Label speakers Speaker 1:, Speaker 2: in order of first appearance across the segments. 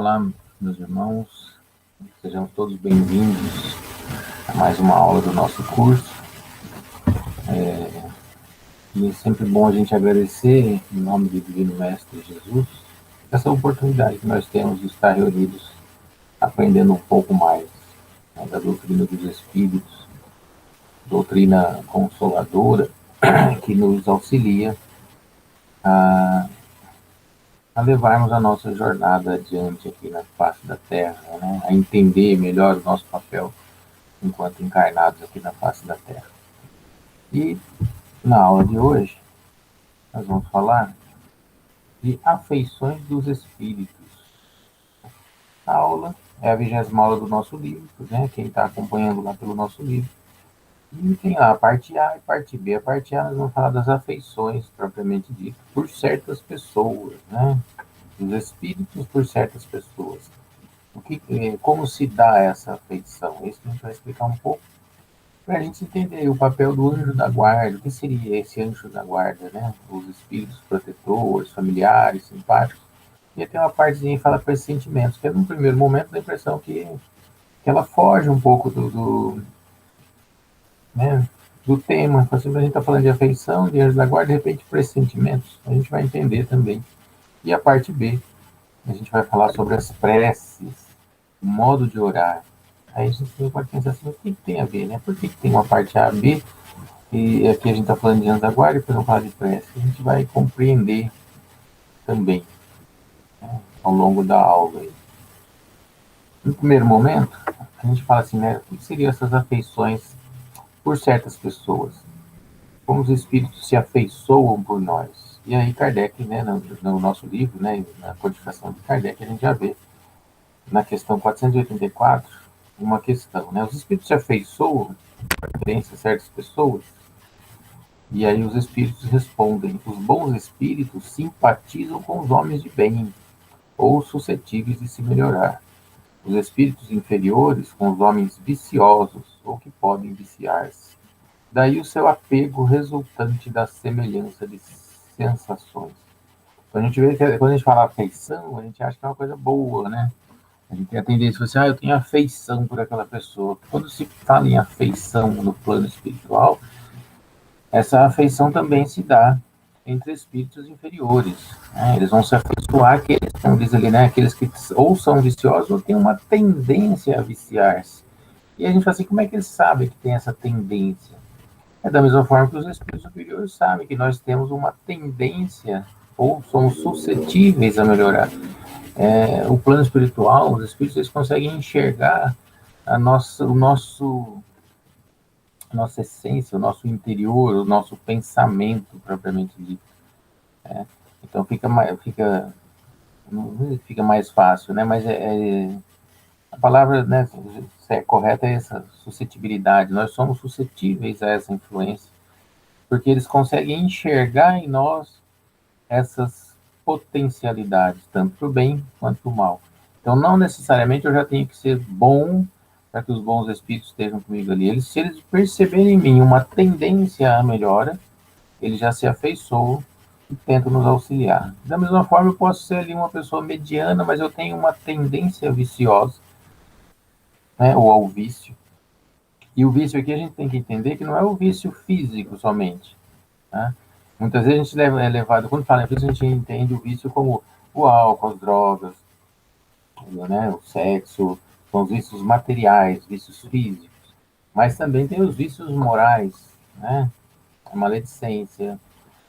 Speaker 1: Olá, meus irmãos, sejam todos bem-vindos a mais uma aula do nosso curso. E é sempre bom a gente agradecer, em nome do Divino Mestre Jesus, essa oportunidade que nós temos de estar reunidos, aprendendo um pouco mais, né, da doutrina dos Espíritos, doutrina consoladora, que nos auxilia a levarmos a nossa jornada adiante aqui na face da Terra, né, a entender melhor o nosso papel enquanto encarnados aqui na face da Terra. E na aula de hoje, nós vamos falar de afeições dos espíritos. A aula é a 20ª aula do nosso livro, né? Quem está acompanhando lá pelo nosso livro. E tem lá a parte A e a parte B. A parte A nós vamos falar das afeições, propriamente dito, por certas pessoas, né? Dos espíritos por certas pessoas. Como se dá essa afeição? Isso a gente vai explicar um pouco para a gente entender o papel do anjo da guarda. O que seria esse anjo da guarda, né? Os espíritos protetores, familiares, simpáticos. E tem uma partezinha que fala pressentimentos, que é, no primeiro momento, dá a impressão que ela foge um pouco né, do tema. Assim, a gente está falando de afeição, de anjo da guarda, de repente pressentimentos. A gente vai entender também. E a parte B, a gente vai falar sobre as preces, o modo de orar. Aí a gente pode pensar assim, o que tem a ver, né? Por que tem uma parte A, B, e aqui a gente está falando de anjo da guarda, depois vamos falar de prece. A gente vai compreender também, né, ao longo da aula. No primeiro momento, a gente fala assim, né? O que seriam essas afeições por certas pessoas? Como os espíritos se afeiçoam por nós? E aí Kardec, né, no nosso livro, né, na codificação de Kardec, a gente já vê na questão 484 uma questão, né? Os espíritos se afeiçoam por referência a certas pessoas? E aí os espíritos respondem: os bons espíritos simpatizam com os homens de bem, ou suscetíveis de se melhorar. Os espíritos inferiores com os homens viciosos, ou que podem viciar-se. Daí o seu apego resultante da semelhança de sensações. Então a gente vê que quando a gente fala afeição, a gente acha que é uma coisa boa, né? A gente tem a tendência de assim, eu tenho afeição por aquela pessoa. Quando se fala em afeição no plano espiritual, essa afeição também se dá entre espíritos inferiores, né? Eles vão se afeiçoar àqueles, como diz ali, né? Aqueles que ou são viciosos ou têm uma tendência a viciar-se. E a gente fala assim, como é que eles sabem que tem essa tendência? É da mesma forma que os espíritos superiores sabem que nós temos uma tendência ou somos suscetíveis a melhorar. O plano espiritual, os espíritos, eles conseguem enxergar a nossa essência, o nosso interior, o nosso pensamento propriamente dito. Então fica mais fácil, né? Mas a palavra, né, correta é essa suscetibilidade. Nós somos suscetíveis a essa influência, porque eles conseguem enxergar em nós essas potencialidades, tanto para o bem quanto para o mal. Então, não necessariamente eu já tenho que ser bom para que os bons espíritos estejam comigo ali. Se eles perceberem em mim uma tendência à melhora, eles já se afeiçoam e tentam nos auxiliar. Da mesma forma, eu posso ser ali uma pessoa mediana, mas eu tenho uma tendência viciosa, né, ou ao vício. E o vício aqui a gente tem que entender que não é o vício físico somente, né? Muitas vezes a gente é levado, quando fala em vício, a gente entende o vício como o álcool, as drogas, né, o sexo, são os vícios materiais, vícios físicos. Mas também tem os vícios morais, né? A maledicência,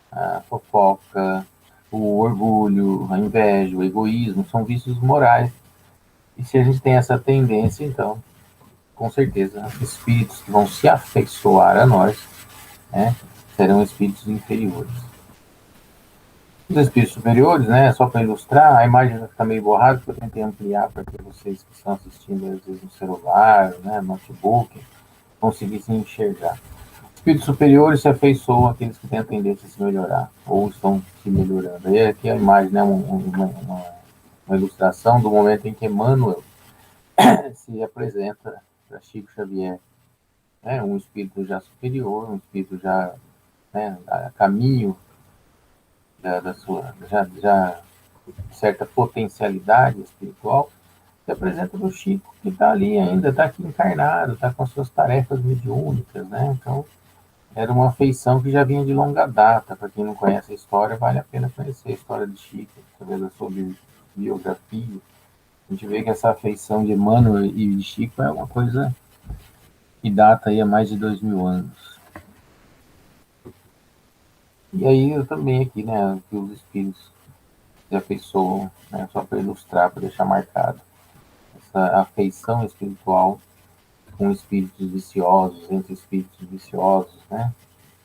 Speaker 1: a fofoca, o orgulho, a inveja, o egoísmo, são vícios morais. E se a gente tem essa tendência, então, com certeza, espíritos que vão se afeiçoar a nós, né, serão espíritos inferiores. Os espíritos superiores, né, só para ilustrar, a imagem vai ficar meio borrada, porque eu tentei ampliar para que vocês que estão assistindo, às vezes, no celular, né, notebook, conseguissem enxergar. Espíritos superiores se afeiçoam àqueles que têm a tendência a se melhorar, ou estão se melhorando. E aqui a imagem, né, uma ilustração do momento em que Emmanuel se apresenta para Chico Xavier, né, um espírito já superior, um espírito já, né, a caminho da sua, já certa potencialidade espiritual, se apresenta do Chico, que está ali ainda, está aqui encarnado, está com as suas tarefas mediúnicas, né? Então, era uma afeição que já vinha de longa data. Para quem não conhece a história, vale a pena conhecer a história de Chico, através da sua biografia. A gente vê que essa afeição de Emmanuel e de Chico é uma coisa que data aí há mais de 2000 anos. E aí eu também aqui, né, que os espíritos se afeiçoam, né, só para ilustrar, para deixar marcado essa afeição espiritual com espíritos viciosos, entre espíritos viciosos, né?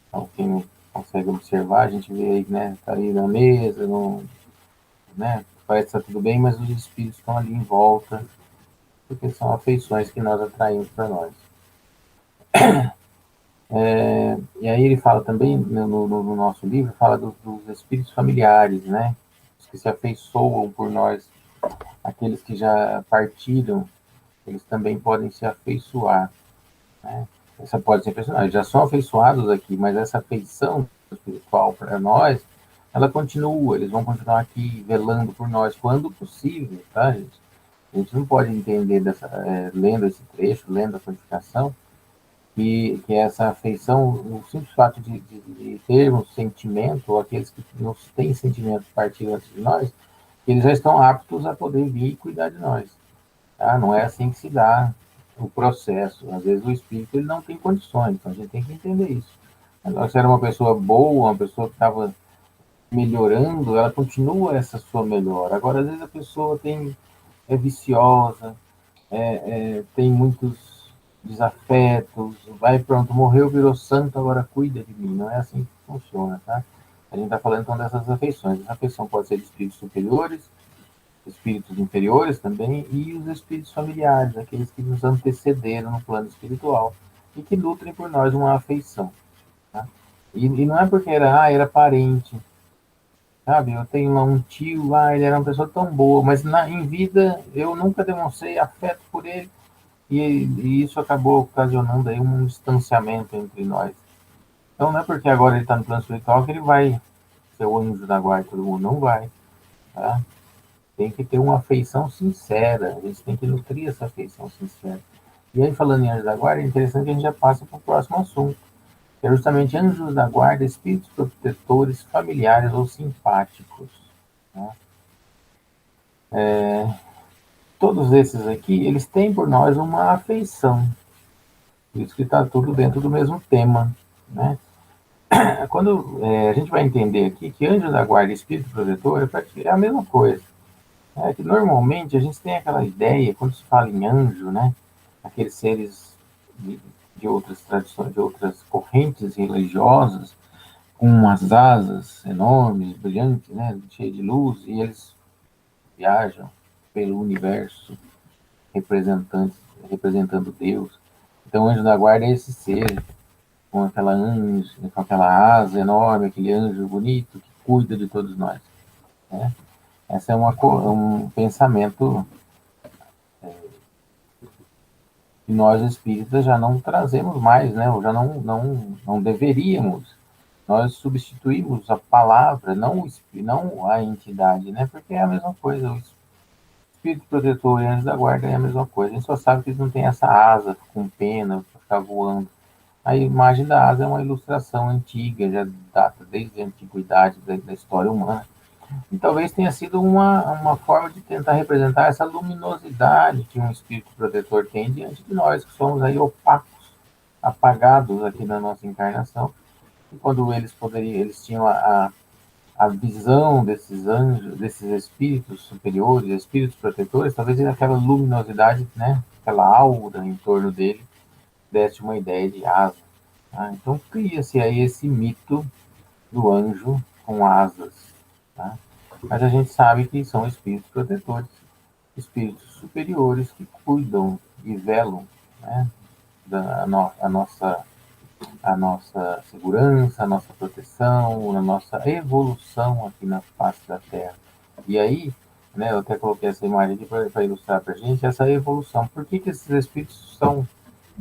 Speaker 1: Então, quem consegue observar, a gente vê aí, né, tá aí na mesa, não, né, parece que tá tudo bem, mas os espíritos estão ali em volta, porque são afeições que nós atraímos para nós. E aí ele fala também, no nosso livro, fala dos espíritos familiares, né? Os que se afeiçoam por nós, aqueles que já partiram, eles também podem se afeiçoar, né? Essa pode ser afeiçoar, já são afeiçoados aqui, mas essa afeição espiritual para nós, ela continua, eles vão continuar aqui velando por nós quando possível, tá, gente? A gente não pode entender, lendo esse trecho, lendo a codificação, que essa afeição, o simples fato de termos sentimento, ou aqueles que não têm sentimento partindo antes de nós, eles já estão aptos a poder vir e cuidar de nós. Tá? Não é assim que se dá o processo. Às vezes o espírito ele não tem condições, então a gente tem que entender isso. Agora, se era uma pessoa boa, uma pessoa que estava melhorando, ela continua essa sua melhora. Agora, às vezes a pessoa é viciosa, tem muitos desafetos, vai pronto, morreu, virou santo, agora cuida de mim. Não é assim que funciona, tá? A gente está falando então dessas afeições. Essa afeição pode ser de espíritos superiores, espíritos inferiores também, e os espíritos familiares, aqueles que nos antecederam no plano espiritual e que nutrem por nós uma afeição. Tá? E não é porque era parente, sabe? Eu tenho lá um tio, ele era uma pessoa tão boa, mas em vida eu nunca demonstrei afeto por ele, e isso acabou ocasionando aí um distanciamento entre nós. Então não é porque agora ele está no plano espiritual que ele vai ser o anjo da guarda de todo mundo, não vai. Tá? Tem que ter uma afeição sincera, a gente tem que nutrir essa afeição sincera. E aí, falando em anjos da guarda, é interessante que a gente já passa para o próximo assunto, que é justamente anjos da guarda, espíritos protetores, familiares ou simpáticos. Né? Todos esses aqui, eles têm por nós uma afeição, por isso que está tudo dentro do mesmo tema. Né? Quando a gente vai entender aqui que anjo da guarda e espírito protetor é a mesma coisa. É que normalmente a gente tem aquela ideia, quando se fala em anjo, né? Aqueles seres de outras tradições, de outras correntes religiosas, com umas asas enormes, brilhantes, né? Cheias de luz, e eles viajam pelo universo representando Deus. Então, o anjo da guarda é esse ser com aquela anjo, com aquela asa enorme, aquele anjo bonito que cuida de todos nós. Né? Esse é um pensamento que nós espíritas já não trazemos mais, né? Ou já não deveríamos. Nós substituímos a palavra, não a entidade, né? Porque é a mesma coisa. O espírito protetor e anjo da guarda é a mesma coisa. A gente só sabe que eles não têm essa asa com pena para ficar voando. A imagem da asa é uma ilustração antiga, já data desde a antiguidade da história humana. E talvez tenha sido uma forma de tentar representar essa luminosidade que um espírito protetor tem diante de nós, que somos aí opacos, apagados aqui na nossa encarnação. E quando eles tinham a visão desses anjos, desses espíritos superiores, espíritos protetores, talvez aquela luminosidade, né, aquela aura em torno dele, desse uma ideia de asa. Tá? Então cria-se aí esse mito do anjo com asas. Tá? Mas a gente sabe que são espíritos protetores, espíritos superiores que cuidam e velam, né, a nossa segurança, a nossa proteção, a nossa evolução aqui na face da Terra. E aí, né, eu até coloquei essa imagem aqui para ilustrar para a gente essa evolução. Por que esses espíritos são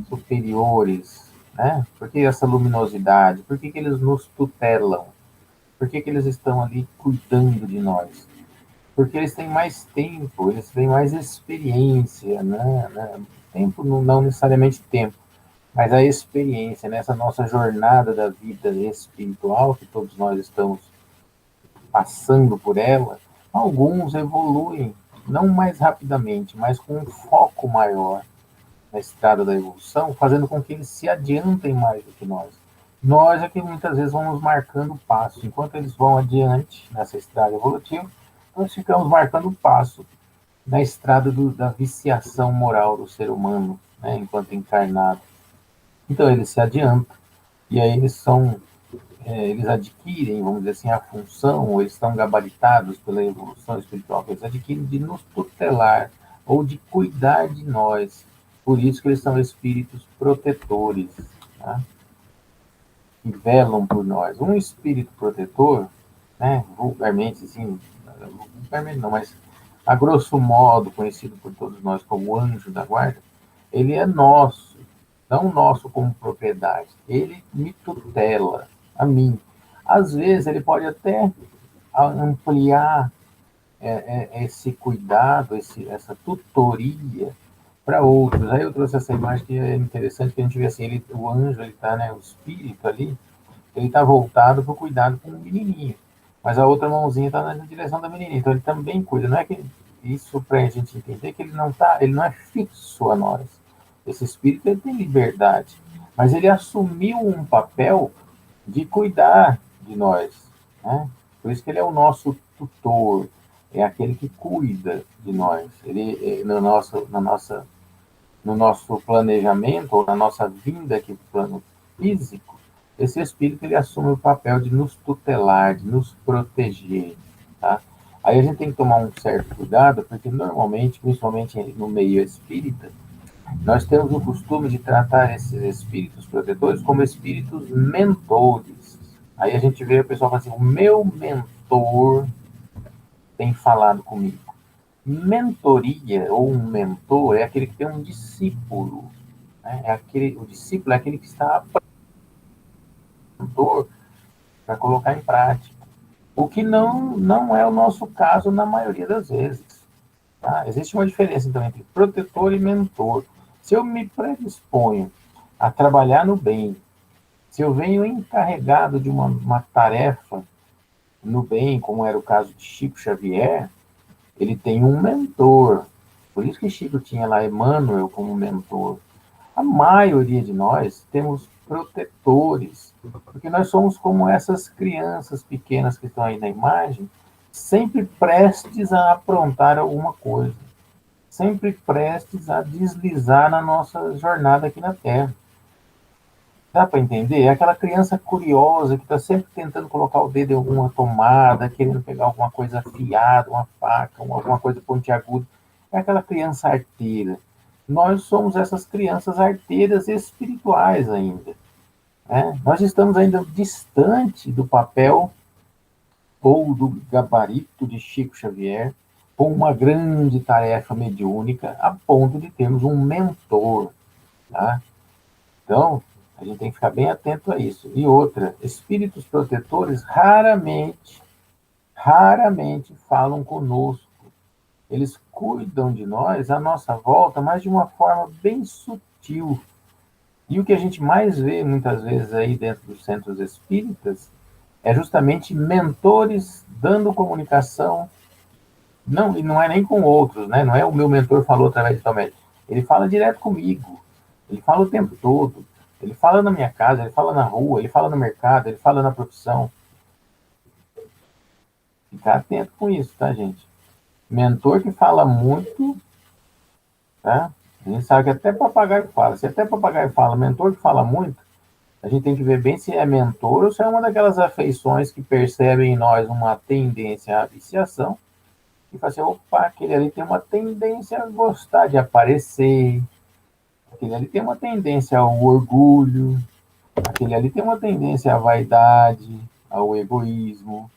Speaker 1: superiores? Né? Por que essa luminosidade? Por que eles nos tutelam? Por que eles estão ali cuidando de nós? porque eles têm mais tempo, eles têm mais experiência, né? Tempo não necessariamente tempo, mas a experiência nessa nossa jornada da vida espiritual, que todos nós estamos passando por ela, alguns evoluem, não mais rapidamente, mas com um foco maior na estrada da evolução, fazendo com que eles se adiantem mais do que nós. Nós é que muitas vezes vamos marcando o passo. Enquanto eles vão adiante nessa estrada evolutiva, nós ficamos marcando o passo na estrada da viciação moral do ser humano, né, enquanto encarnado. Então eles se adiantam, e aí eles adquirem, vamos dizer assim, a função, ou eles estão gabaritados pela evolução espiritual, eles adquirem de nos tutelar, ou de cuidar de nós. Por isso que eles são espíritos protetores, tá? Que velam por nós. Um espírito protetor, né, vulgarmente, assim, vulgarmente não, mas a grosso modo, conhecido por todos nós como anjo da guarda, ele é nosso, não nosso como propriedade. Ele me tutela, a mim. Às vezes, ele pode até ampliar esse cuidado, essa tutoria para outros. Aí eu trouxe essa imagem que é interessante, que a gente vê assim, o anjo, ele tá, né, o espírito ali, ele está voltado para o cuidado com o menininho, mas a outra mãozinha está na direção da menininha, então ele também cuida. Não é que isso para a gente entender que ele não é fixo a nós. Esse espírito ele tem liberdade, mas ele assumiu um papel de cuidar de nós, né? Por isso que ele é o nosso tutor, é aquele que cuida de nós. Ele no nosso planejamento ou na nossa vinda aqui para o plano físico, esse espírito ele assume o papel de nos tutelar, de nos proteger, tá? Aí a gente tem que tomar um certo cuidado, porque normalmente, principalmente no meio espírita, nós temos o costume de tratar esses espíritos protetores como espíritos mentores. Aí a gente vê o pessoal falando assim, o meu mentor tem falado comigo. Mentoria ou um mentor é aquele que tem um discípulo, né? O discípulo é aquele que está mentor para colocar em prática. O que não é o nosso caso na maioria das vezes. Tá? Existe uma diferença então entre protetor e mentor. Se eu me predisponho a trabalhar no bem, se eu venho encarregado de uma tarefa no bem, como era o caso de Chico Xavier, ele tem um mentor. Por isso que Chico tinha lá Emmanuel como mentor. A maioria de nós temos protetores, porque nós somos como essas crianças pequenas que estão aí na imagem, sempre prestes a aprontar alguma coisa, sempre prestes a deslizar na nossa jornada aqui na Terra. Dá para entender? É aquela criança curiosa que está sempre tentando colocar o dedo em alguma tomada, querendo pegar alguma coisa afiada, uma faca, alguma coisa pontiaguda. É aquela criança arteira. Nós somos essas crianças arteiras espirituais ainda, né? Nós estamos ainda distante do papel ou do gabarito de Chico Xavier, com uma grande tarefa mediúnica, a ponto de termos um mentor, tá? Então, a gente tem que ficar bem atento a isso. E outra, espíritos protetores raramente falam conosco. Eles cuidam de nós à nossa volta, mas de uma forma bem sutil. E o que a gente mais vê muitas vezes aí dentro dos centros espíritas é justamente mentores dando comunicação, não, e não é nem com outros, né? Não é o meu mentor falou através de tal médico. Ele fala direto comigo. Ele fala o tempo todo. Ele fala na minha casa, ele fala na rua, ele fala no mercado, ele fala na profissão. Ficar atento com isso, tá, gente? Mentor que fala muito, tá? A gente sabe que até papagaio fala. Se até papagaio fala, mentor que fala muito, a gente tem que ver bem se é mentor ou se é uma daquelas afeições que percebem em nós uma tendência à viciação e fala assim, opa, aquele ali tem uma tendência a gostar de aparecer, aquele ali tem uma tendência ao orgulho, aquele ali tem uma tendência à vaidade, ao egoísmo,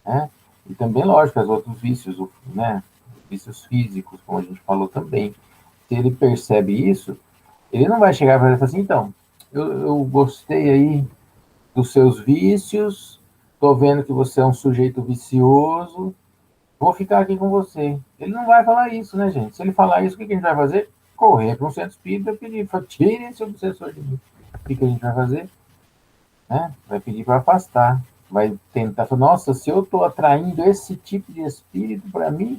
Speaker 1: né? E também, lógico, os outros vícios, né? Vícios físicos, como a gente falou também. Se ele percebe isso, ele não vai chegar para ele e falar assim, então, eu gostei aí dos seus vícios, tô vendo que você é um sujeito vicioso, vou ficar aqui com você. Ele não vai falar isso, né, gente? Se ele falar isso, o que a gente vai fazer? Correr para um centro espírita e pedir, tire esse obsessor de mim. O que a gente vai fazer? Né? Vai pedir para afastar. Vai tentar falar, nossa, se eu estou atraindo esse tipo de espírito para mim,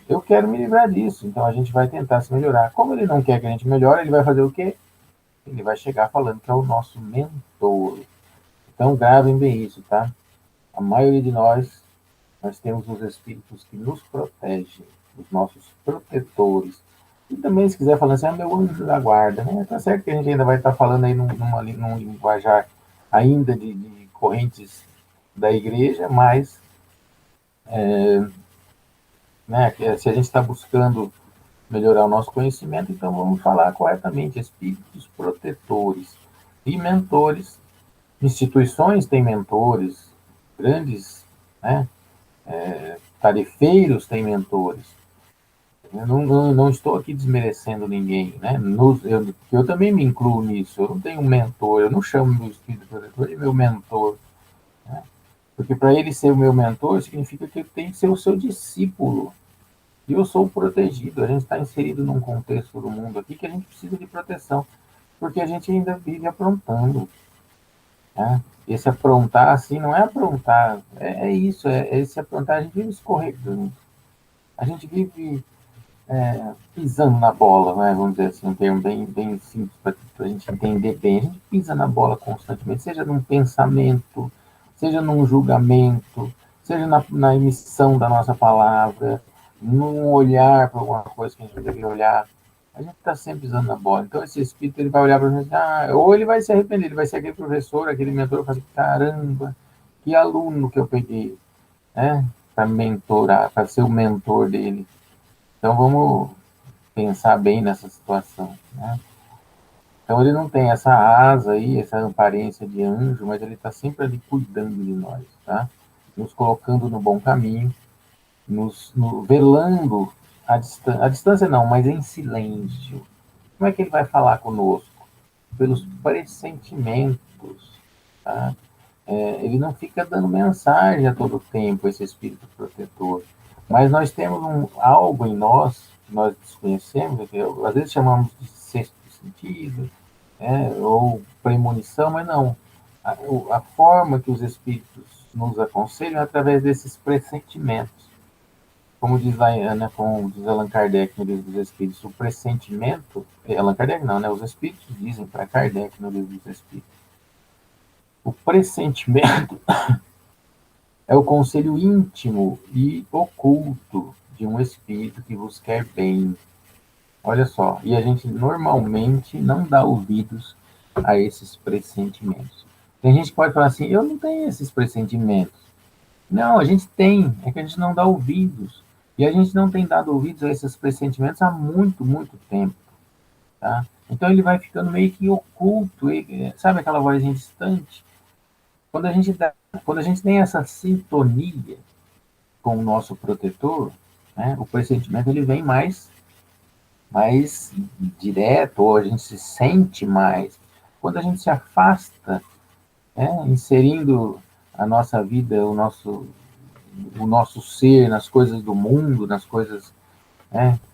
Speaker 1: eu quero me livrar disso. Então a gente vai tentar se melhorar. Como ele não quer que a gente melhore, ele vai fazer o quê? Ele vai chegar falando que é o nosso mentor. Então gravem bem isso, tá? A maioria de nós temos os espíritos que nos protegem, os nossos protetores. E também, se quiser falar assim, meu anjo da guarda, né? Tá certo que a gente ainda vai estar falando aí num linguajar ainda de correntes da igreja, mas né, se a gente está buscando melhorar o nosso conhecimento, então vamos falar corretamente, espíritos protetores e mentores. Instituições têm mentores, grandes, né, tarefeiros têm mentores. Eu não estou aqui desmerecendo ninguém, né? Eu também me incluo nisso. Eu não tenho um mentor, eu não chamo meu espírito protetor de meu mentor, né? Porque para ele ser o meu mentor significa que ele tem que ser o seu discípulo. E eu sou protegido. A gente está inserido num contexto do mundo aqui que a gente precisa de proteção, porque a gente ainda vive aprontando, né? Esse aprontar, assim, não é aprontar, é isso, é esse aprontar, a gente vive escorregando, a gente vive pisando na bola, né? Vamos dizer assim, um termo bem simples para a gente entender bem. A gente pisa na bola constantemente, seja num pensamento, seja num julgamento, seja na emissão da nossa palavra, num olhar para alguma coisa que a gente deveria olhar. A gente está sempre pisando na bola. Então, esse espírito ele vai olhar para a gente, ou ele vai se arrepender, ele vai ser aquele professor, aquele mentor, que vai falar, caramba, que aluno que eu peguei, né? Para mentorar, para ser o mentor dele. Então, vamos pensar bem nessa situação, né? Então ele não tem essa asa aí, essa aparência de anjo, mas ele está sempre ali cuidando de nós, tá? Nos colocando no bom caminho, velando a distância não, mas em silêncio. Como é que ele vai falar conosco? Pelos pressentimentos, tá? Ele não fica dando mensagem a todo tempo, esse espírito protetor. Mas nós temos algo em nós que nós desconhecemos, que às vezes chamamos de sexto sentido, ou premonição, mas não. A forma que os espíritos nos aconselham é através desses pressentimentos. Como diz Allan Kardec no livro dos Espíritos, o pressentimento, Allan Kardec não, né? Os espíritos dizem para Kardec no livro dos Espíritos, o pressentimento é o conselho íntimo e oculto de um espírito que vos quer bem. Olha só, e a gente normalmente não dá ouvidos a esses pressentimentos. Tem gente que pode falar assim, eu não tenho esses pressentimentos. Não, a gente tem, é que a gente não dá ouvidos. E a gente não tem dado ouvidos a esses pressentimentos há muito, muito tempo, tá? Então ele vai ficando meio que oculto, sabe aquela vozinha distante? Quando a gente dá, quando a gente tem essa sintonia com o nosso protetor, né, o pressentimento ele vem mais direto, ou a gente se sente mais. Quando a gente se afasta, inserindo a nossa vida, o nosso ser nas coisas do mundo, nas coisas,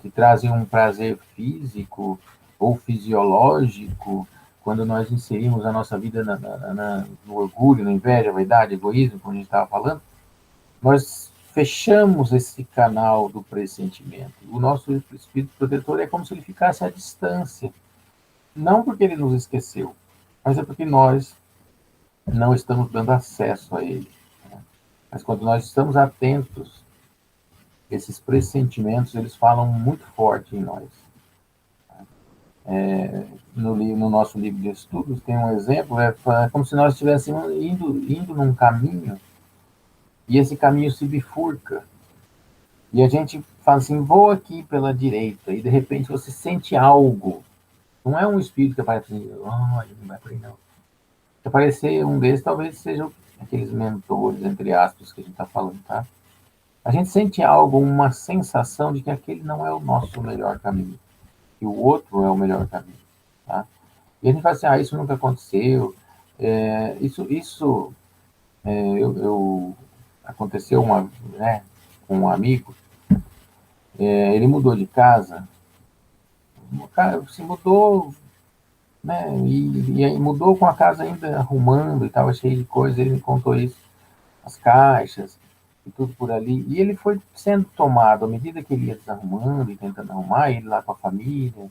Speaker 1: que trazem um prazer físico ou fisiológico, quando nós inserimos a nossa vida no orgulho, na inveja, vaidade, egoísmo, como a gente estava falando, nós fechamos esse canal do pressentimento. O nosso espírito protetor é como se ele ficasse à distância. Não porque ele nos esqueceu, mas é porque nós não estamos dando acesso a ele. Mas quando nós estamos atentos, esses pressentimentos, eles falam muito forte em nós. No nosso livro de estudos tem um exemplo, é como se nós estivéssemos indo num caminho e esse caminho se bifurca. E a gente fala assim, vou aqui pela direita, e de repente você sente algo. Não é um espírito que aparece assim, olha, não vai por aí não. Se aparecer um desses, talvez sejam aqueles mentores, entre aspas, que a gente está falando, tá? A gente sente algo, uma sensação de que aquele não é o nosso melhor caminho, que o outro é o melhor caminho, tá? E a gente fala assim, isso nunca aconteceu. Isso aconteceu né, com um amigo. Ele mudou de casa, se mudou, né? E aí mudou com a casa ainda arrumando e estava cheio de coisas. Ele me contou isso, as caixas e tudo por ali. E ele foi sendo tomado à medida que ele ia desarrumando e tentando arrumar, ele lá com a família.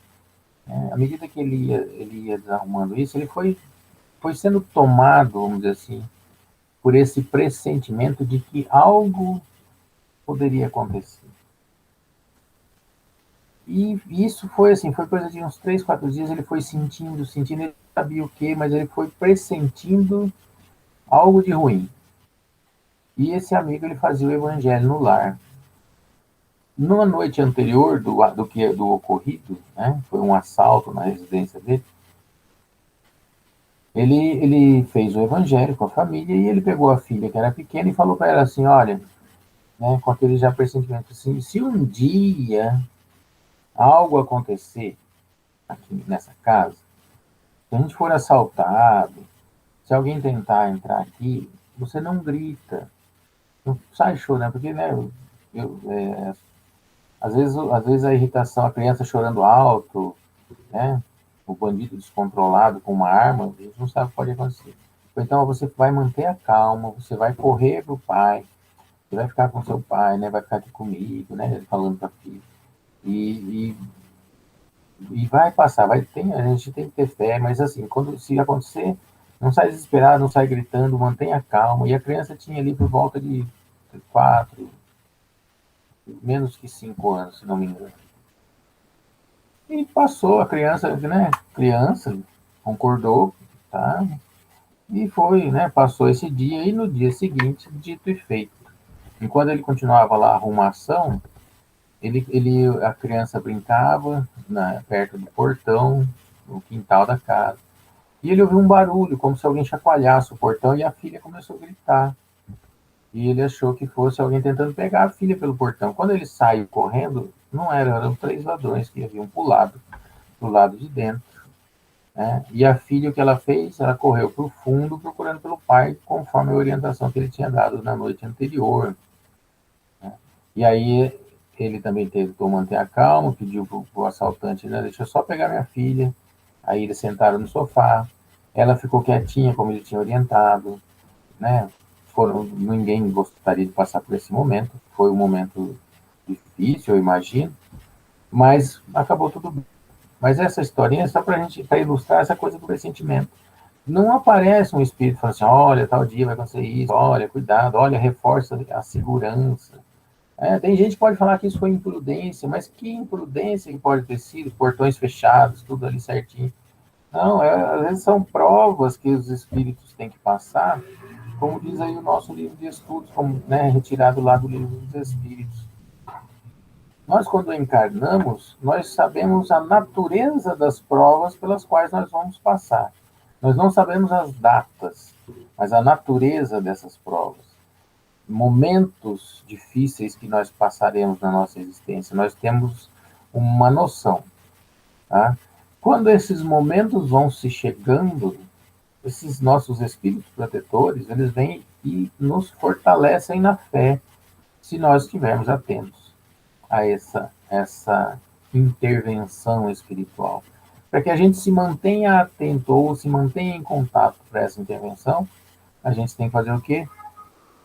Speaker 1: À medida que ele ia desarrumando isso, ele foi sendo tomado, vamos dizer assim, por esse pressentimento de que algo poderia acontecer. E isso foi assim, foi coisa de uns 3, 4 dias, ele foi sentindo, ele sabia o quê, mas ele foi pressentindo algo de ruim. E esse amigo, ele fazia o evangelho no lar. Numa noite anterior do ocorrido, né, foi um assalto na residência dele, ele fez o evangelho com a família e ele pegou a filha, que era pequena, e falou para ela assim, olha, né, com aquele já pressentimento assim, se um dia algo acontecer aqui nessa casa, se a gente for assaltado, se alguém tentar entrar aqui, você não grita, não sai chorando, porque, né, às vezes a irritação, a criança chorando alto, né, o bandido descontrolado com uma arma, a gente não sabe o que pode acontecer. Então você vai manter a calma, você vai correr pro pai, você vai ficar com seu pai, né, vai ficar aqui comigo, né, falando para filho. E, e vai passar, a gente tem que ter fé, mas assim, se acontecer, não sai desesperado, não sai gritando, mantenha calma. E a criança tinha ali por volta de 4, menos que 5 anos, se não me engano. E passou a criança, né? Criança, concordou, tá? E foi, né? Passou esse dia e no dia seguinte, dito e feito. Enquanto ele continuava lá a arrumação, a criança brincava perto do portão, no quintal da casa. E ele ouviu um barulho, como se alguém chacoalhasse o portão, e a filha começou a gritar. E ele achou que fosse alguém tentando pegar a filha pelo portão. Quando ele saiu correndo, não eram 3 ladrões que haviam pulado do lado de dentro. Né? E a filha, o que ela fez? Ela correu para o fundo procurando pelo pai, conforme a orientação que ele tinha dado na noite anterior. Né? E aí ele também tentou manter a calma, pediu para o assaltante, né, deixa eu só pegar minha filha. Aí eles sentaram no sofá, ela ficou quietinha, como ele tinha orientado, né? Ninguém gostaria de passar por esse momento, foi um momento difícil, eu imagino, mas acabou tudo bem. Mas essa historinha é só para ilustrar essa coisa do pressentimento. Não aparece um espírito falando assim, olha, tal dia vai acontecer isso, olha, cuidado, olha, reforça a segurança. Tem gente que pode falar que isso foi imprudência, mas que imprudência que pode ter sido, portões fechados, tudo ali certinho. Não, às vezes são provas que os espíritos têm que passar, como diz aí o nosso livro de estudos, como, né, retirado lá do livro dos espíritos. Nós, quando encarnamos, nós sabemos a natureza das provas pelas quais nós vamos passar. Nós não sabemos as datas, mas a natureza dessas provas. Momentos difíceis que nós passaremos na nossa existência, nós temos uma noção. Tá? Quando esses momentos vão se chegando, esses nossos espíritos protetores, eles vêm e nos fortalecem na fé, se nós estivermos atentos a essa intervenção espiritual. Para que a gente se mantenha atento ou se mantenha em contato para essa intervenção, a gente tem que fazer o quê?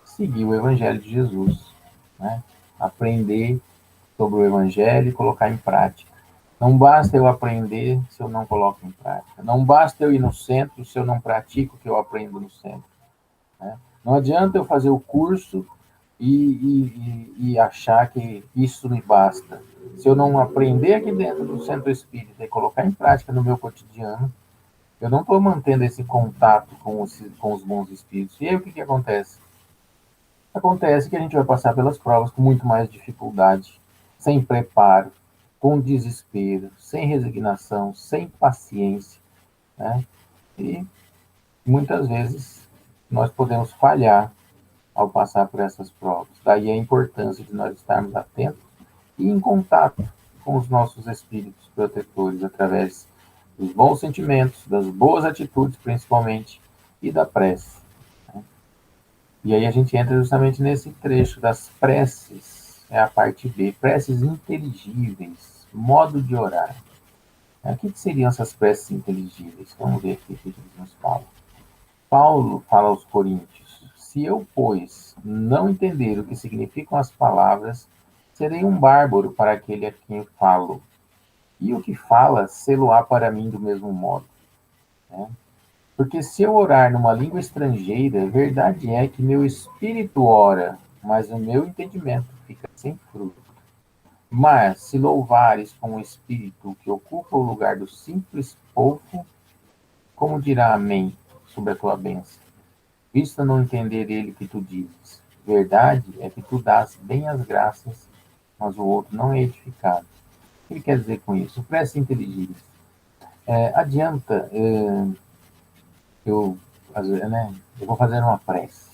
Speaker 1: Seguir o Evangelho de Jesus, né? Aprender sobre o Evangelho e colocar em prática. Não basta eu aprender se eu não coloco em prática. Não basta eu ir no centro se eu não pratico o que eu aprendo no centro. Né? Não adianta eu fazer o curso e achar que isso me basta. Se eu não aprender aqui dentro do centro espírita e colocar em prática no meu cotidiano, eu não estou mantendo esse contato com os bons espíritos. E aí o que acontece? Acontece que a gente vai passar pelas provas com muito mais dificuldade, sem preparo, com desespero, sem resignação, sem paciência, né? E muitas vezes nós podemos falhar ao passar por essas provas. Daí a importância de nós estarmos atentos e em contato com os nossos espíritos protetores através dos bons sentimentos, das boas atitudes, principalmente, e da prece. Né? E aí a gente entra justamente nesse trecho das preces, é a parte B, preces inteligíveis, modo de orar. O que seriam essas preces inteligíveis? Vamos ver aqui o que eles nos falam. Paulo fala aos Coríntios: se eu, pois, não entender o que significam as palavras, serei um bárbaro para aquele a quem falo. E o que fala, sê-lo-á para mim do mesmo modo. Né? Porque se eu orar numa língua estrangeira, verdade é que meu espírito ora, mas o meu entendimento fica sem fruto. Mas se louvares com o espírito que ocupa o lugar do simples povo, como dirá amém sobre a tua bênção? Visto não entender ele que tu dizes. Verdade é que tu dás bem as graças, mas o outro não é edificado. O que ele quer dizer com isso? Prece inteligível. Adianta eu fazer, né? Eu vou fazer uma prece.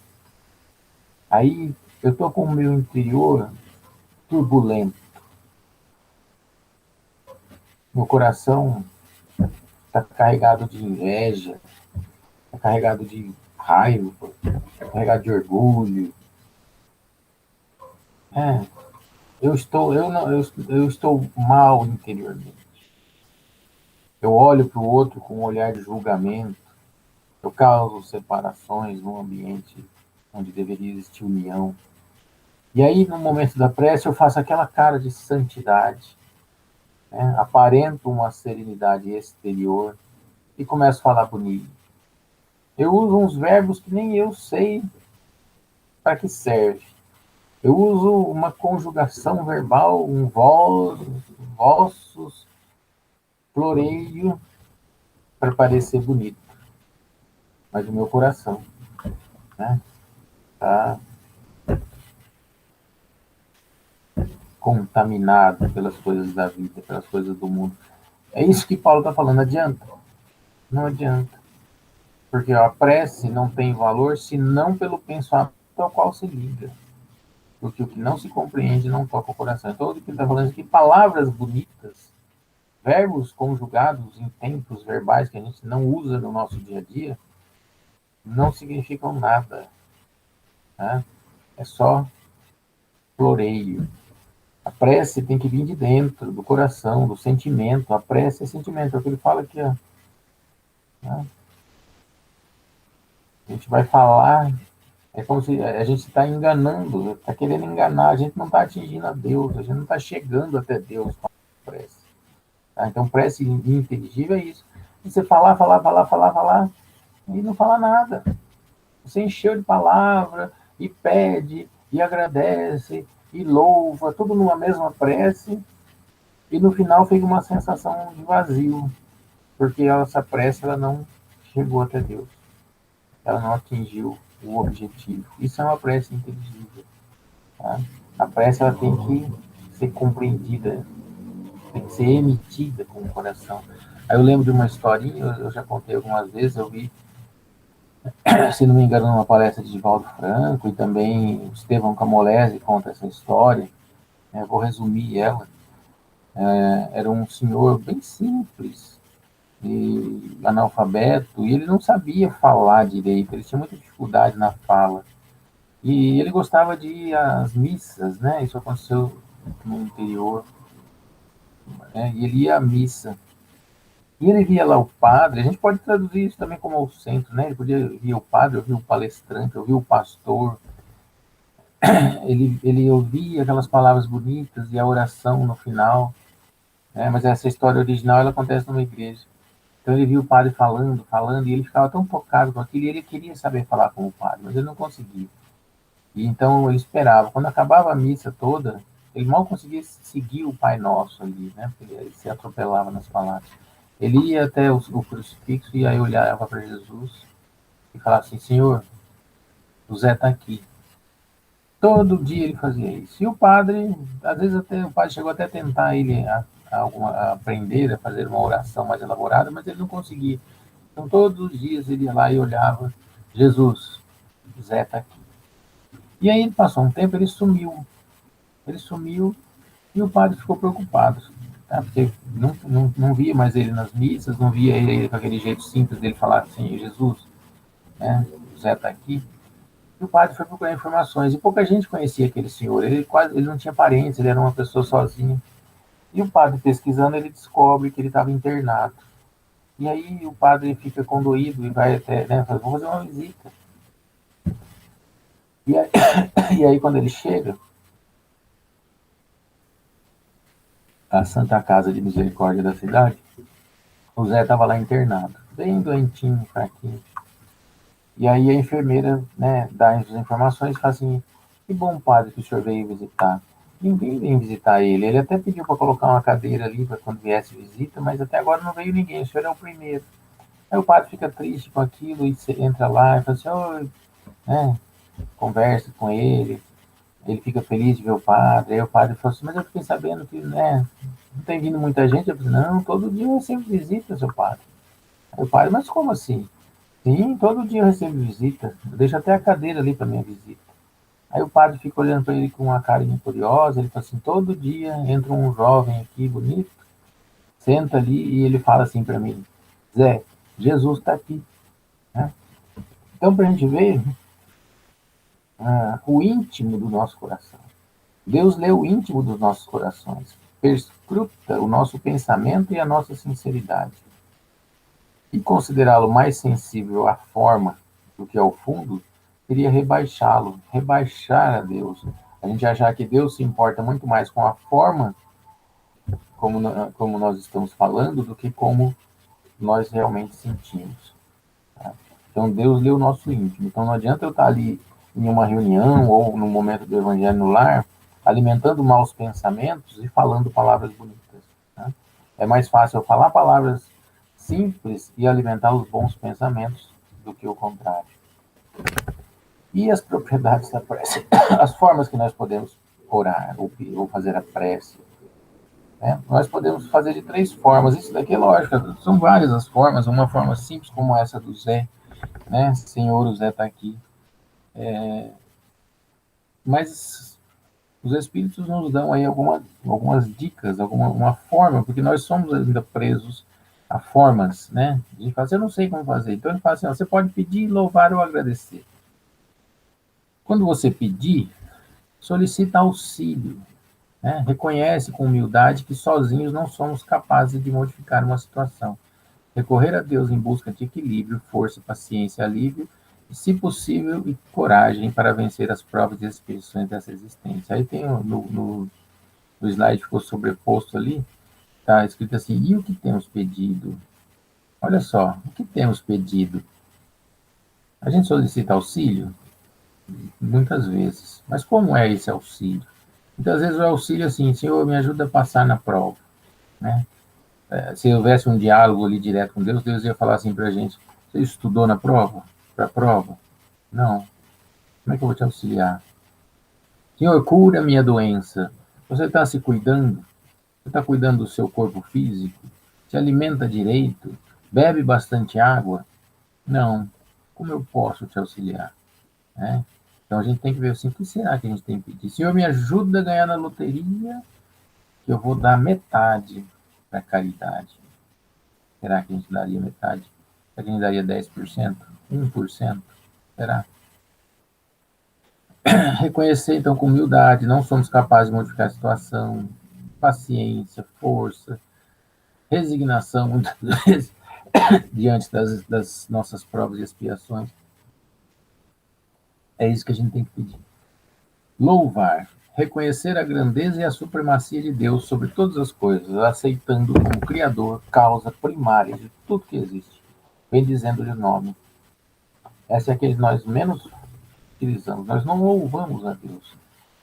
Speaker 1: Aí eu tô com o meu interior turbulento. Meu coração está carregado de inveja, está carregado de raiva, está carregado de orgulho. É, eu não, eu estou mal interiormente. Eu olho para o outro com um olhar de julgamento. Eu causo separações num ambiente onde deveria existir união. E aí, no momento da prece, eu faço aquela cara de santidade, né? Aparento uma serenidade exterior e começo a falar bonito. Eu uso uns verbos que nem eu sei para que serve. Eu uso uma conjugação verbal, um vós, vossos, floreio, para parecer bonito. Mas o meu coração, né, tá contaminado pelas coisas da vida, pelas coisas do mundo. É isso que Paulo está falando. Adianta? Não adianta. Porque a prece não tem valor senão pelo pensamento ao qual se liga. Porque o que não se compreende não toca o coração. Então, o que ele está falando aqui, palavras bonitas, verbos conjugados em tempos verbais que a gente não usa no nosso dia a dia, não significam nada. Né? É só floreio. A prece tem que vir de dentro, do coração, do sentimento. A prece é sentimento. É o que ele fala aqui. Ó. Né? A gente vai falar, é como se a gente está enganando, está querendo enganar. A gente não está atingindo a Deus, a gente não está chegando até Deus com a prece. Tá? Então, prece inteligível é isso. Você falar, falar, falar, falar, falar, e não fala nada. Você encheu de palavra, e pede, e agradece, e louva, tudo numa mesma prece, e no final fica uma sensação de vazio, porque essa prece ela não chegou até Deus, ela não atingiu o objetivo. Isso é uma prece inteligível. Tá? A prece ela tem que ser compreendida, tem que ser emitida com o coração. Aí eu lembro de uma historinha, eu já contei algumas vezes, eu vi, se não me engano, numa palestra de Divaldo Franco, e também o Estevão Camolese conta essa história, né? Vou resumir ela. Era um senhor bem simples, e analfabeto, e ele não sabia falar direito, ele tinha muita dificuldade na fala. E ele gostava de ir às missas, né? Isso aconteceu no interior, né? E ele ia à missa. E ele via lá o padre, a gente pode traduzir isso também como o centro, né? Ele podia ver o padre, ouvir o palestrante, ouvir o pastor. Ele ouvia aquelas palavras bonitas e a oração no final, né? Mas essa história original ela acontece numa igreja. Então ele viu o padre falando, falando, e ele ficava tão tocado com aquilo, e ele queria saber falar com o padre, mas ele não conseguia. E então ele esperava. Quando acabava a missa toda, ele mal conseguia seguir o Pai Nosso ali, né? Porque ele se atropelava nas palavras. Ele ia até o crucifixo e aí olhava para Jesus e falava assim: Senhor, o Zé está aqui. Todo dia ele fazia isso. E o padre, às vezes até o padre chegou até a tentar ele a aprender a fazer uma oração mais elaborada, mas ele não conseguia. Então todos os dias ele ia lá e olhava: Jesus, o Zé está aqui. E aí passou um tempo, ele sumiu. Ele sumiu e o padre ficou preocupado, tá? Porque não via mais ele nas missas, não via ele com aquele jeito simples dele falar assim: Jesus, né? O Zé está aqui. E o padre foi procurar informações, e pouca gente conhecia aquele senhor, ele não tinha parentes, ele era uma pessoa sozinha. E o padre pesquisando, ele descobre que ele estava internado. E aí o padre fica condoído e vai até, né, fala, vou fazer uma visita. E aí, e aí quando ele chega, à Santa Casa de Misericórdia da cidade, o Zé estava lá internado, bem doentinho, fraquinho. E aí a enfermeira, né, dá as informações e fala assim, que bom, padre, que o senhor veio visitar. Ninguém veio visitar ele. Ele até pediu para colocar uma cadeira ali para quando viesse visita, mas até agora não veio ninguém, o senhor é o primeiro. Aí o padre fica triste com aquilo e você entra lá e fala assim, oh, né, conversa com ele fica feliz de ver o padre. Aí o padre fala assim, mas eu fiquei sabendo que, né, não tem vindo muita gente. Eu falei, não, todo dia eu recebo visita, seu padre. Aí o padre, mas como assim? Sim, todo dia eu recebo visita. Eu deixo até a cadeira ali para minha visita. Aí o padre fica olhando para ele com uma carinha curiosa. Ele fala assim: todo dia entra um jovem aqui bonito, senta ali e ele fala assim para mim: Zé, Jesus está aqui. Né? Então, para a gente ver o íntimo do nosso coração. Deus lê o íntimo dos nossos corações, perscruta o nosso pensamento e a nossa sinceridade. E considerá-lo mais sensível à forma do que ao fundo seria rebaixá-lo, rebaixar a Deus. A gente achar que Deus se importa muito mais com a forma como nós estamos falando do que como nós realmente sentimos. Tá? Então Deus lê o nosso íntimo. Então não adianta eu estar ali em uma reunião ou no momento do evangelho no lar, alimentando maus pensamentos e falando palavras bonitas. Tá? É mais fácil eu falar palavras simples e alimentar os bons pensamentos do que o contrário. E as propriedades da prece, as formas que nós podemos orar ou fazer a prece. Né? Nós podemos fazer de 3 formas. Isso daqui é lógico, são várias as formas. Uma forma simples como essa do Zé, né? Senhor, o Zé está aqui. Mas os Espíritos nos dão aí algumas dicas, uma forma, porque nós somos ainda presos a formas, né? De fazer, eu não sei como fazer. Então ele fala assim, ó, você pode pedir, louvar ou agradecer. Quando você pedir, solicita auxílio, né? Reconhece com humildade que sozinhos não somos capazes de modificar uma situação. Recorrer a Deus em busca de equilíbrio, força, paciência, alívio e, se possível, e coragem para vencer as provas e as expedições dessa existência. Aí tem no slide que ficou sobreposto ali, está escrito assim, e o que temos pedido? Olha só, o que temos pedido? A gente solicita auxílio? Muitas vezes. Mas como é esse auxílio? Muitas vezes o auxílio é assim, Senhor, me ajuda a passar na prova. Né? Se houvesse um diálogo ali direto com Deus, Deus ia falar assim para a gente, você estudou na prova? Para a prova? Não. Como é que eu vou te auxiliar? Senhor, cura minha doença. Você está se cuidando? Você está cuidando do seu corpo físico? Se alimenta direito? Bebe bastante água? Não. Como eu posso te auxiliar? Né? Então a gente tem que ver assim, o que será que a gente tem que pedir? Senhor, me ajuda a ganhar na loteria, que eu vou dar metade para caridade. Será que a gente daria metade? Será que a gente daria 10%? 1%? Será? Reconhecer, então, com humildade, não somos capazes de modificar a situação, paciência, força, resignação, muitas vezes, diante das nossas provas e expiações. É isso que a gente tem que pedir. Louvar, reconhecer a grandeza e a supremacia de Deus sobre todas as coisas, aceitando como Criador, causa primária de tudo que existe, bendizendo-lhe o nome. Essa é a que nós menos utilizamos. Nós não louvamos a Deus.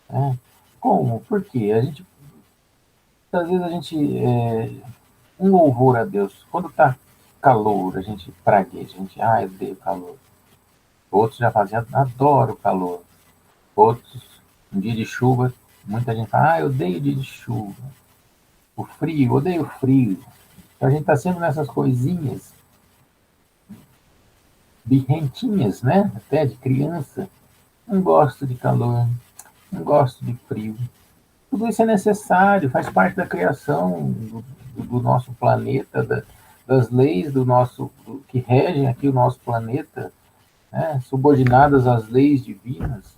Speaker 1: Né? Como? Por quê? Às vezes a gente, um louvor a Deus, quando está calor, a gente pragueja, a gente, eu odeio calor. Outros já fazem, adoro o calor. Outros, um dia de chuva, muita gente fala, eu odeio dia de chuva. O frio, odeio o frio. Então a gente está sempre nessas coisinhas birrentinhas, né? Até de criança. Não gosto de calor, não gosto de frio. Tudo isso é necessário, faz parte da criação do nosso planeta, das leis que regem aqui o nosso planeta. né, subordinadas às leis divinas,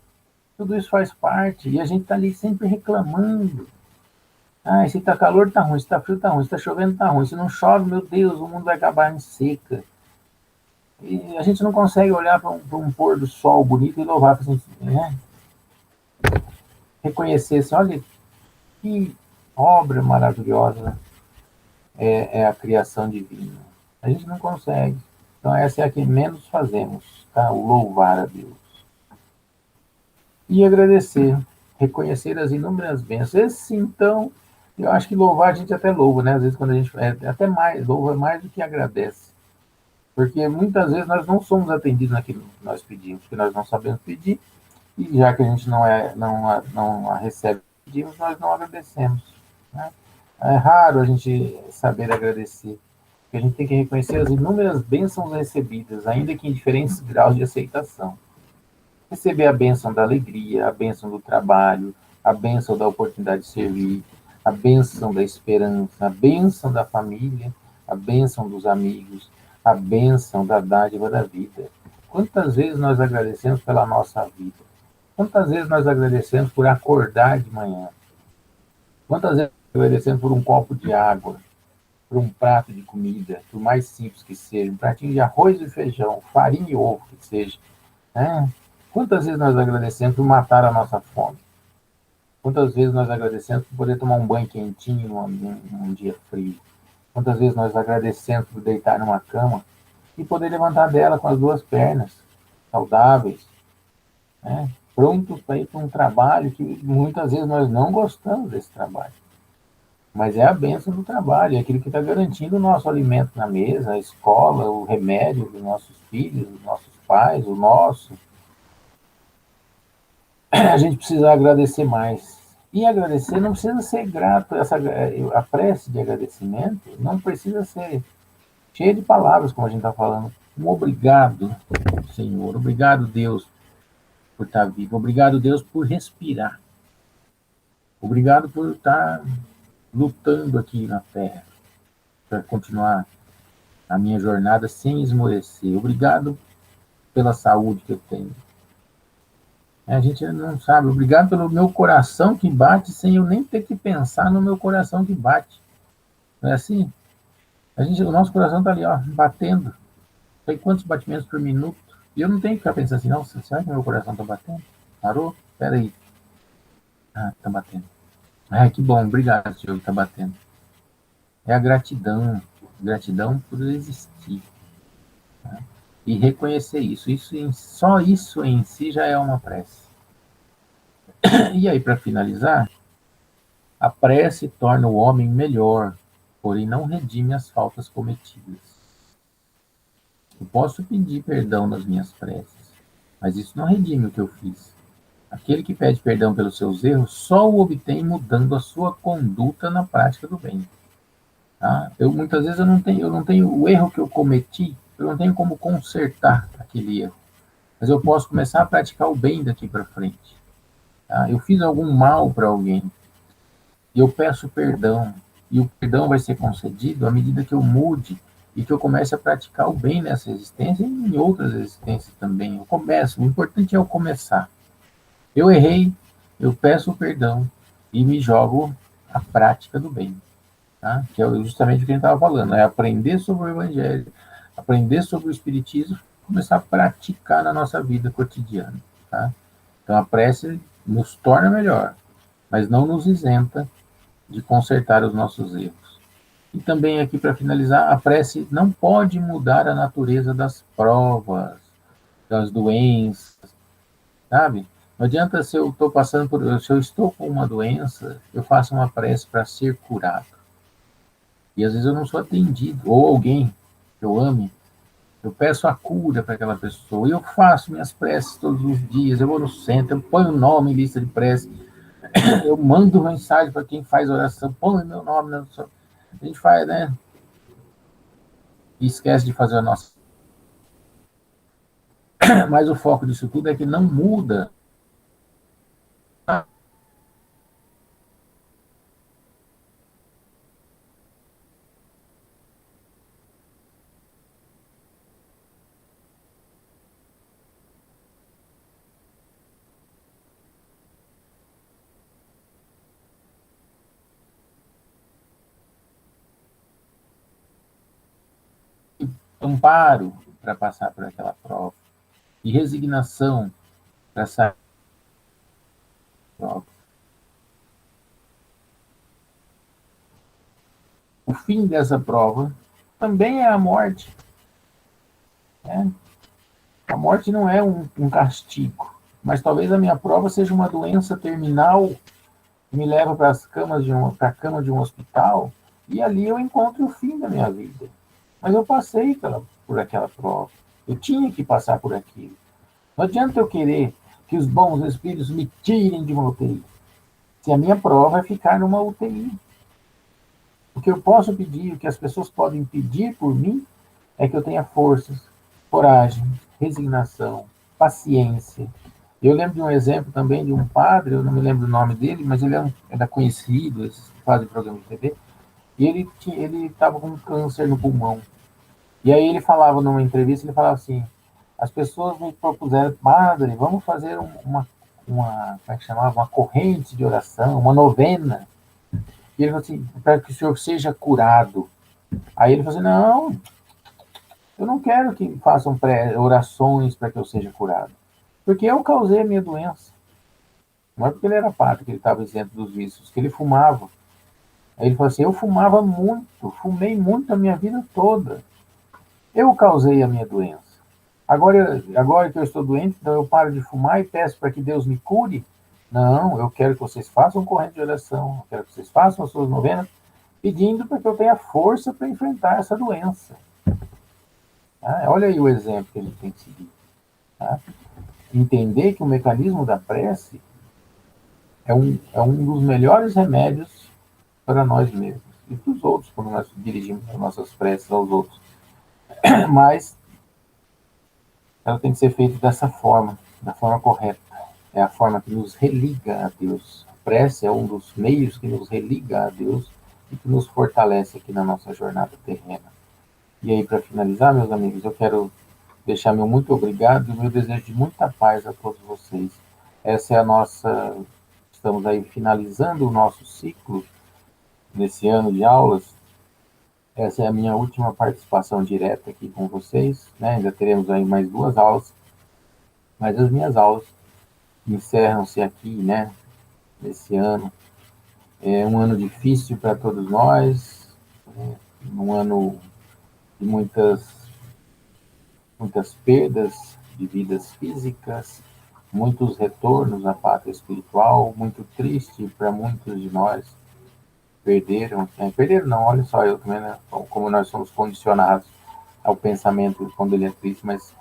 Speaker 1: tudo isso faz parte, e a gente está ali sempre reclamando. Ah, se tá calor, tá ruim, se tá frio, tá ruim, se tá chovendo, tá ruim, se não chove, meu Deus, o mundo vai acabar em seca. E a gente não consegue olhar para um pôr do sol bonito e louvar, assim, né? Reconhecer assim, olha que obra maravilhosa é a criação divina. A gente não consegue. Então essa é a que menos fazemos, tá? O louvar a Deus. E agradecer, reconhecer as inúmeras bênçãos. Esse, então, eu acho que louvar a gente até louva, né? Às vezes quando a gente até mais, louva mais do que agradece. Porque muitas vezes nós não somos atendidos naquilo que nós pedimos, porque nós não sabemos pedir, e já que a gente não a recebe pedimos, nós não agradecemos. Né? É raro a gente saber agradecer, porque a gente tem que reconhecer as inúmeras bênçãos recebidas, ainda que em diferentes graus de aceitação. Receber a bênção da alegria, a bênção do trabalho, a bênção da oportunidade de servir, a bênção da esperança, a bênção da família, a bênção dos amigos, a bênção da dádiva da vida. Quantas vezes nós agradecemos pela nossa vida? Quantas vezes nós agradecemos por acordar de manhã? Quantas vezes nós agradecemos por um copo de água, por um prato de comida, por mais simples que seja, um pratinho de arroz e feijão, farinha e ovo que seja, né? Quantas vezes nós agradecemos por matar a nossa fome? Quantas vezes nós agradecemos por poder tomar um banho quentinho num dia frio? Quantas vezes nós agradecemos por deitar numa cama e poder levantar dela com as duas pernas, saudáveis, né? Prontos para ir para um trabalho que muitas vezes nós não gostamos desse trabalho. Mas é a bênção do trabalho, é aquilo que está garantindo o nosso alimento na mesa, a escola, o remédio dos nossos filhos, dos nossos pais, o nosso. A gente precisa agradecer mais. E agradecer não precisa ser grato, a prece de agradecimento não precisa ser cheia de palavras, como a gente está falando. Um obrigado, Senhor. Obrigado, Deus, por estar vivo. Obrigado, Deus, por respirar. Obrigado por estar lutando aqui na Terra, para continuar a minha jornada sem esmorecer. Obrigado pela saúde que eu tenho. A gente não sabe. Obrigado pelo meu coração que bate sem eu nem ter que pensar no meu coração que bate. Não é assim? O nosso coração está ali, ó, batendo. Tem quantos batimentos por minuto? E eu não tenho que ficar pensando assim, nossa, será que meu coração está batendo? Parou? Espera aí. Ah, está batendo. Ah, que bom, obrigado, Senhor, que está batendo. É a gratidão. Gratidão por existir. Né? E reconhecer isso. Só isso em si já é uma prece. E aí, para finalizar, a prece torna o homem melhor, porém não redime as faltas cometidas. Eu posso pedir perdão nas minhas preces, mas isso não redime o que eu fiz. Aquele que pede perdão pelos seus erros só o obtém mudando a sua conduta na prática do bem. Tá? Muitas vezes eu não tenho o erro que eu cometi, eu não tenho como consertar aquele erro, mas eu posso começar a praticar o bem daqui para frente. Tá? Eu fiz algum mal para alguém e eu peço perdão, e o perdão vai ser concedido à medida que eu mude e que eu comece a praticar o bem nessa existência e em outras existências também. Eu começo, o importante é eu começar. Eu errei, eu peço perdão e me jogo à prática do bem. Tá? Que é justamente o que a gente estava falando, é aprender sobre o Evangelho, aprender sobre o Espiritismo, começar a praticar na nossa vida cotidiana. Tá? Então a prece nos torna melhor, mas não nos isenta de consertar os nossos erros. E também aqui para finalizar, a prece não pode mudar a natureza das provas, das doenças, sabe? Não adianta se eu estou passando por, se eu estou com uma doença, eu faço uma prece para ser curado. E às vezes eu não sou atendido, ou alguém que eu ame, eu peço a cura para aquela pessoa, e eu faço minhas preces todos os dias, eu vou no centro, eu ponho o nome em lista de prece, eu mando mensagem para quem faz oração, põe meu nome na sua. A gente faz, né? E esquece de fazer a nossa. Mas o foco disso tudo é que não muda. amparo para passar por aquela prova, e resignação para sair da prova. O fim dessa prova também é a morte. Né? A morte não é um castigo, mas talvez a minha prova seja uma doença terminal que me leva para a cama de um hospital, e ali eu encontro o fim da minha vida. Mas eu passei por aquela prova. Eu tinha que passar por aquilo. Não adianta eu querer que os bons espíritos me tirem de uma UTI, se a minha prova é ficar numa UTI. O que eu posso pedir, o que as pessoas podem pedir por mim, é que eu tenha forças, coragem, resignação, paciência. Eu lembro de um exemplo também de um padre, eu não me lembro o nome dele, mas ele era conhecido, esses que fazem programa de TV, e ele estava com câncer no pulmão. E aí ele falava numa entrevista, ele falava assim, as pessoas me propuseram, padre, vamos fazer como é que chamava? Uma corrente de oração, uma novena. E ele falou assim, para que o senhor seja curado. Aí ele falou assim, não, eu não quero que façam orações para que eu seja curado. Porque eu causei a minha doença. Não é porque ele era padre que ele estava isento dos vícios, que ele fumava. Aí ele falou assim, eu fumava muito, fumei muito a minha vida toda. Eu causei a minha doença. Agora que eu estou doente, então eu paro de fumar e peço para que Deus me cure? Não, eu quero que vocês façam corrente de oração, eu quero que vocês façam as suas novenas, pedindo para que eu tenha força para enfrentar essa doença. Tá? Olha aí o exemplo que a gente tem que seguir. Tá? Entender que o mecanismo da prece é um dos melhores remédios para nós mesmos e para os outros, quando nós dirigimos as nossas preces aos outros. Mas ela tem que ser feita dessa forma, da forma correta. É a forma que nos religa a Deus. A prece é um dos meios que nos religa a Deus e que nos fortalece aqui na nossa jornada terrena. E aí, para finalizar, meus amigos, eu quero deixar meu muito obrigado e meu desejo de muita paz a todos vocês. Essa é a nossa. Estamos aí finalizando o nosso ciclo nesse ano de aulas. Essa é a minha última participação direta aqui com vocês. Né? Ainda teremos aí mais 2 aulas, mas as minhas aulas encerram-se aqui, né? Nesse ano. É um ano difícil para todos nós, um ano de muitas perdas de vidas físicas, muitos retornos à pátria espiritual, muito triste para muitos de nós. Perderam não, olha só, eu também, né, como nós somos condicionados ao pensamento quando ele é triste, mas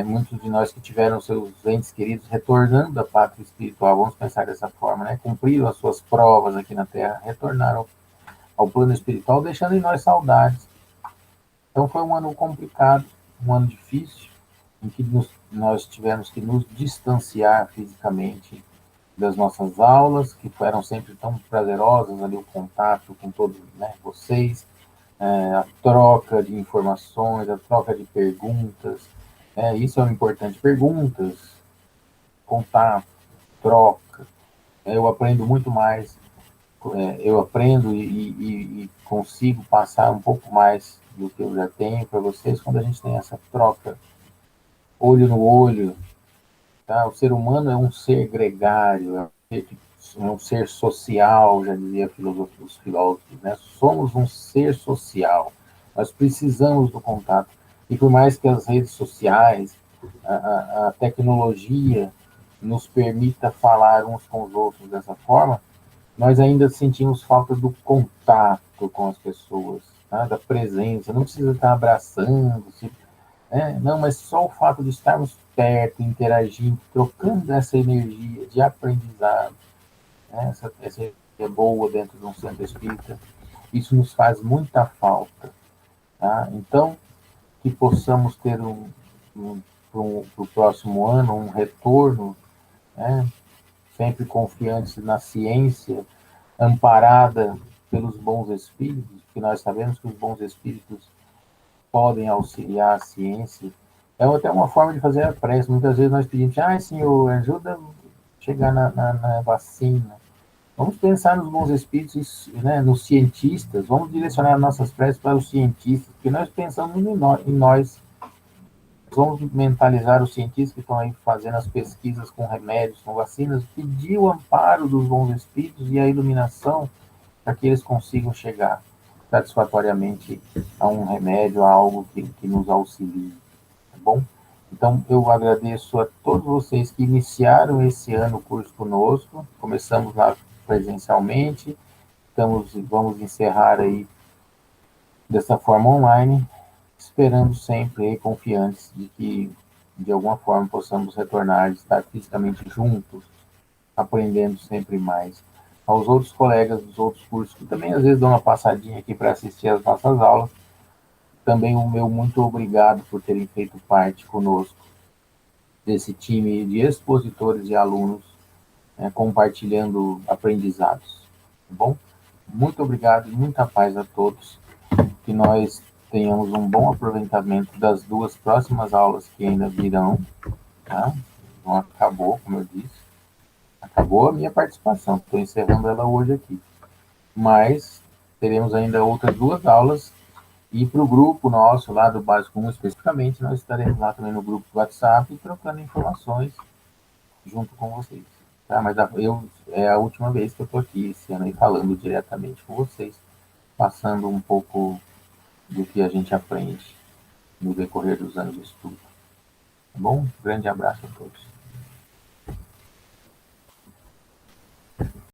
Speaker 1: muitos de nós que tiveram seus entes queridos retornando da pátria espiritual, vamos pensar dessa forma, né? Cumpriram as suas provas aqui na Terra, retornaram ao plano espiritual, deixando em nós saudades. Então foi um ano complicado, um ano difícil, em que nós tivemos que nos distanciar fisicamente das nossas aulas, que eram sempre tão prazerosas, ali o contato com todos, né, vocês, a troca de informações, a troca de perguntas, isso é o importante, perguntas, contato, troca. Eu aprendo muito mais, eu aprendo e consigo passar um pouco mais do que eu já tenho para vocês quando a gente tem essa troca, olho no olho. Tá? O ser humano é um ser gregário, é um ser social, já dizia os filósofos, né? Somos um ser social, nós precisamos do contato. E por mais que as redes sociais, a tecnologia nos permita falar uns com os outros dessa forma, nós ainda sentimos falta do contato com as pessoas, tá? Da presença, não precisa estar abraçando, não, mas só o fato de estarmos perto, interagindo, trocando essa energia de aprendizado, né? essa energia boa dentro de um centro espírita, isso nos faz muita falta. Tá? Então, que possamos ter para o próximo ano um retorno, né? Sempre confiantes na ciência, amparada pelos bons espíritos, porque nós sabemos que os bons espíritos podem auxiliar a ciência. É até uma forma de fazer a prece. Muitas vezes nós pedimos, Senhor, ajuda a chegar na vacina. Vamos pensar nos bons espíritos, né, nos cientistas, vamos direcionar nossas preces para os cientistas, porque nós pensamos em nós. Vamos mentalizar os cientistas que estão aí fazendo as pesquisas com remédios, com vacinas, pedir o amparo dos bons espíritos e a iluminação para que eles consigam chegar satisfatoriamente a um remédio, a algo que nos auxilie, tá bom? Então, eu agradeço a todos vocês que iniciaram esse ano o curso conosco. Começamos lá presencialmente, vamos encerrar aí dessa forma online, esperando sempre e confiantes de que, de alguma forma, possamos retornar, estar fisicamente juntos, aprendendo sempre mais. Aos outros colegas dos outros cursos, que também às vezes dão uma passadinha aqui para assistir às nossas aulas, também o meu muito obrigado por terem feito parte conosco desse time de expositores e alunos, né, compartilhando aprendizados. Tá bom? Muito obrigado e muita paz a todos. Que nós tenhamos um bom aproveitamento das duas próximas aulas que ainda virão. Tá? Não acabou, como eu disse. Acabou a minha participação. Estou encerrando ela hoje aqui. Mas teremos ainda outras duas aulas. E para o grupo nosso lá do Básico 1 especificamente, nós estaremos lá também no grupo do WhatsApp trocando informações junto com vocês. Tá? Mas é a última vez que eu estou aqui esse ano aí falando diretamente com vocês, passando um pouco do que a gente aprende no decorrer dos anos de estudo. Tá bom? Grande abraço a todos.